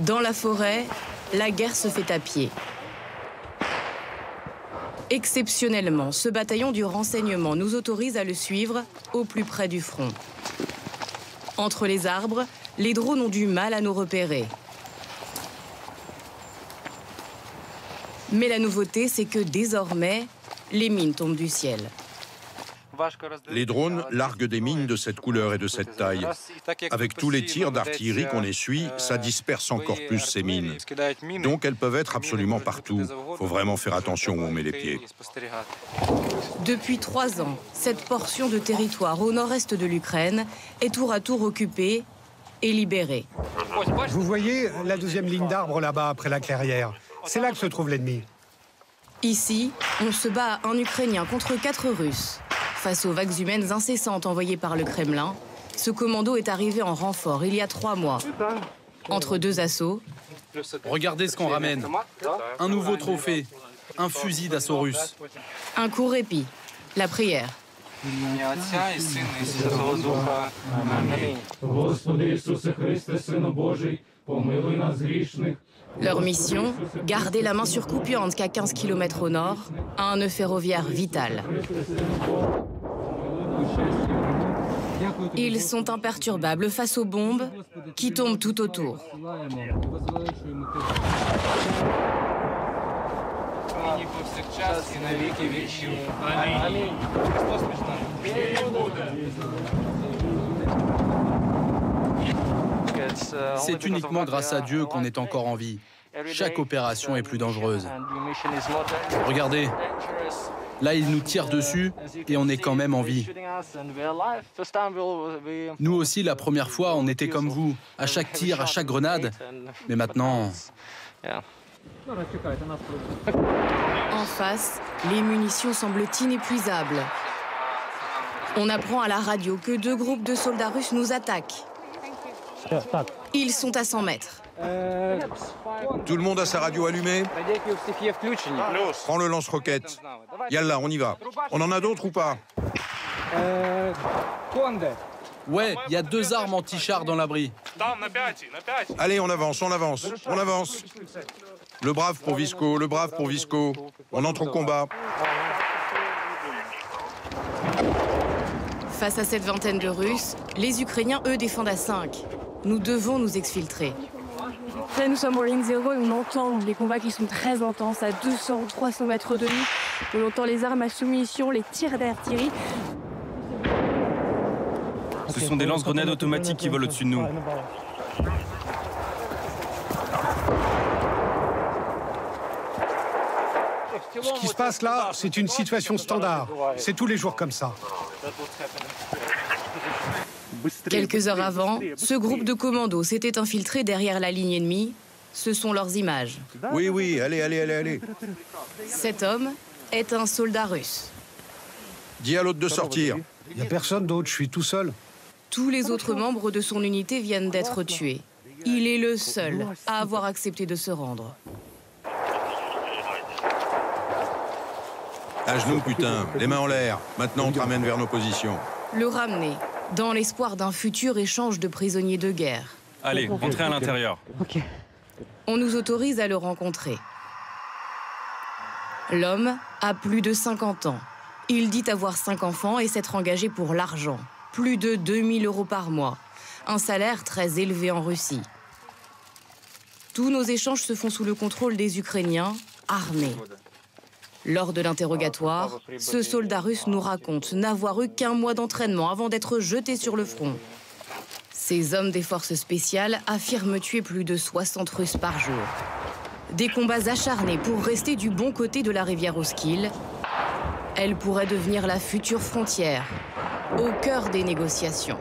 Dans la forêt, la guerre se fait à pied. Exceptionnellement, ce bataillon du renseignement nous autorise à le suivre au plus près du front. Entre les arbres, les drones ont du mal à nous repérer. Mais la nouveauté, c'est que désormais, les mines tombent du ciel. Les drones larguent des mines de cette couleur et de cette taille. Avec tous les tirs d'artillerie qu'on essuie, ça disperse encore plus ces mines. Donc elles peuvent être absolument partout. Faut vraiment faire attention où on met les pieds. Depuis 3 ans, cette portion de territoire au nord-est de l'Ukraine est tour à tour occupée et libérée. Vous voyez la deuxième ligne d'arbres là-bas, après la clairière. C'est là que se trouve l'ennemi. Ici, on se bat un Ukrainien contre 4 Russes. Face aux vagues humaines incessantes envoyées par le Kremlin, ce commando est arrivé en renfort il y a 3 mois. Entre 2 assauts... Regardez ce qu'on ramène. Un nouveau trophée, un fusil d'assaut russe. Un court répit, la prière. Leur mission, garder la main sur Kupiansk à 15 km au nord, un nœud ferroviaire vital. Ils sont imperturbables face aux bombes qui tombent tout autour. C'est uniquement grâce à Dieu qu'on est encore en vie. Chaque opération est plus dangereuse. Regardez, là ils nous tirent dessus et on est quand même en vie. Nous aussi, la première fois, on était comme vous, à chaque tir, à chaque grenade. Mais maintenant... En face, les munitions semblent inépuisables. On apprend à la radio que 2 groupes de soldats russes nous attaquent. Ils sont à 100 mètres. Tout le monde a sa radio allumée? Prends le lance-roquette. Yallah, on y va. On en a d'autres ou pas? Ouais, il y a 2 armes anti-chars dans l'abri. Allez, on avance, on avance, on avance. Le brave pour Visco, le brave pour Visco. On entre au combat. Face à cette vingtaine de Russes, les Ukrainiens, eux, défendent à 5. Nous devons nous exfiltrer. Là, nous sommes en ligne 0 et on entend les combats qui sont très intenses, à 200 ou 300 mètres de nous. On entend les armes à sous-munitions, les tirs d'artillerie. Ce sont des lance-grenades automatiques qui volent au-dessus de nous. Ce qui se passe là, c'est une situation standard. C'est tous les jours comme ça. Quelques heures avant, ce groupe de commandos s'était infiltré derrière la ligne ennemie. Ce sont leurs images. Oui, oui, allez, allez, allez, allez. Cet homme est un soldat russe. Dis à l'autre de sortir. Il n'y a personne d'autre, je suis tout seul. Tous les autres membres de son unité viennent d'être tués. Il est le seul à avoir accepté de se rendre. À genoux, putain. Les mains en l'air. Maintenant, on te ramène vers nos positions. Le ramener, dans l'espoir d'un futur échange de prisonniers de guerre. Allez, entrez à l'intérieur. On nous autorise à le rencontrer. L'homme a plus de 50 ans. Il dit avoir 5 enfants et s'être engagé pour l'argent. Plus de 2000 € par mois. Un salaire très élevé en Russie. Tous nos échanges se font sous le contrôle des Ukrainiens, armés. Lors de l'interrogatoire, ce soldat russe nous raconte n'avoir eu qu'1 mois d'entraînement avant d'être jeté sur le front. Ces hommes des forces spéciales affirment tuer plus de 60 Russes par jour. Des combats acharnés pour rester du bon côté de la rivière Oskil. Elle pourrait devenir la future frontière, au cœur des négociations.